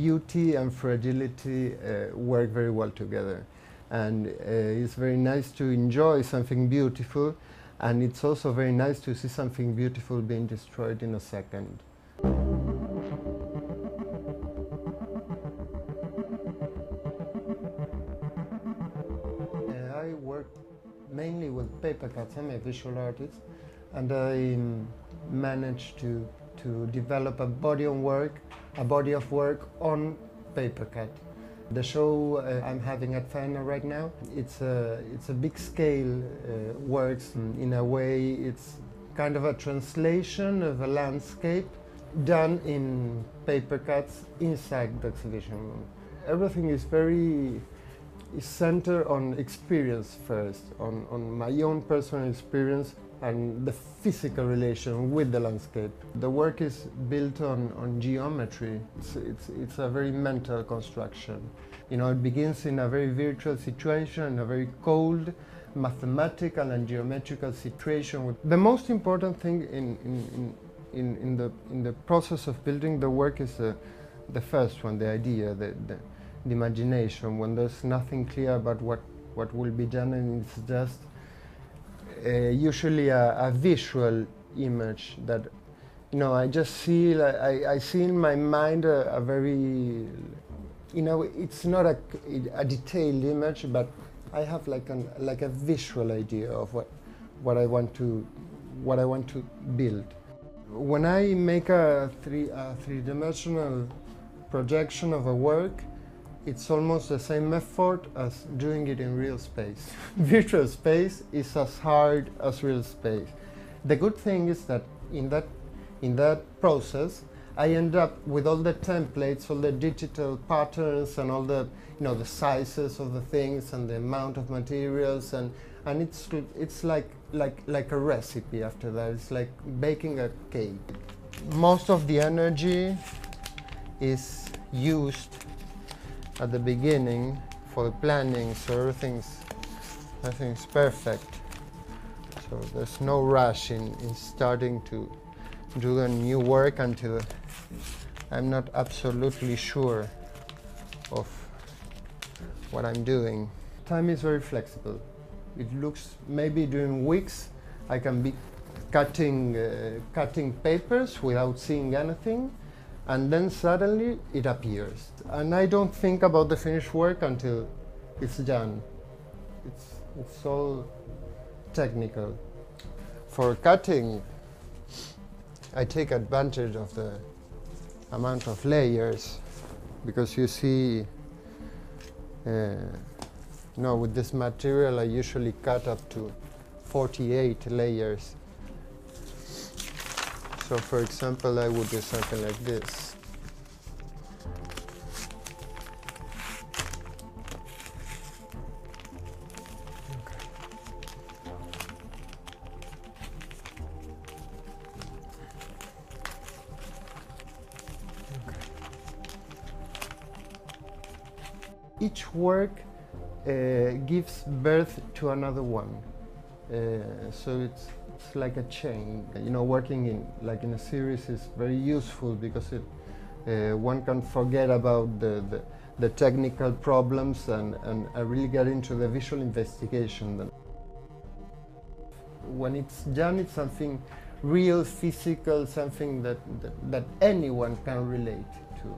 beauty and fragility work very well together. And it's very nice to enjoy something beautiful, and it's also very nice to see something beautiful being destroyed in a second. I work mainly with paper cuts. I'm a visual artist, and I managed to develop a body of work on paper cut. The show I'm having at Faena right now, it's a big scale works. In a way, it's kind of a translation of a landscape done in paper cuts inside the exhibition room. Everything is centered on experience first, on my own personal experience and the physical relation with the landscape. The work is built on geometry. It's a very mental construction. You know, it begins in a very virtual situation, in a very cold, mathematical and geometrical situation. The most important thing in the process of building the work is the first one, the idea, the imagination, when there's nothing clear about what will be done, and it's just usually a visual image that, you know, I just see, I see in my mind a very, you know, it's not a detailed image, but I have like a visual idea of what I want to build. When I make a three-dimensional projection of a work, it's almost the same effort as doing it in real space. Virtual space is as hard as real space. The good thing is that in that process, I end up with all the templates, all the digital patterns, and all the, you know, the sizes of the things and the amount of materials, and it's like a recipe after that. It's like baking a cake. Most of the energy is used at the beginning for the planning, so everything's perfect. So there's no rush in starting to do the new work until I'm not absolutely sure of what I'm doing. Time is very flexible. It looks, maybe during weeks I can be cutting papers without seeing anything, and then suddenly it appears. And I don't think about the finished work until it's done. It's all technical. For cutting, I take advantage of the amount of layers, because you see, with this material I usually cut up to 48 layers. So for example, I would do something like this. Each work gives birth to another one. So it's like a chain. You know, working in a series is very useful because one can forget about the technical problems and really get into the visual investigation. When it's done, it's something real, physical, something that anyone can relate to.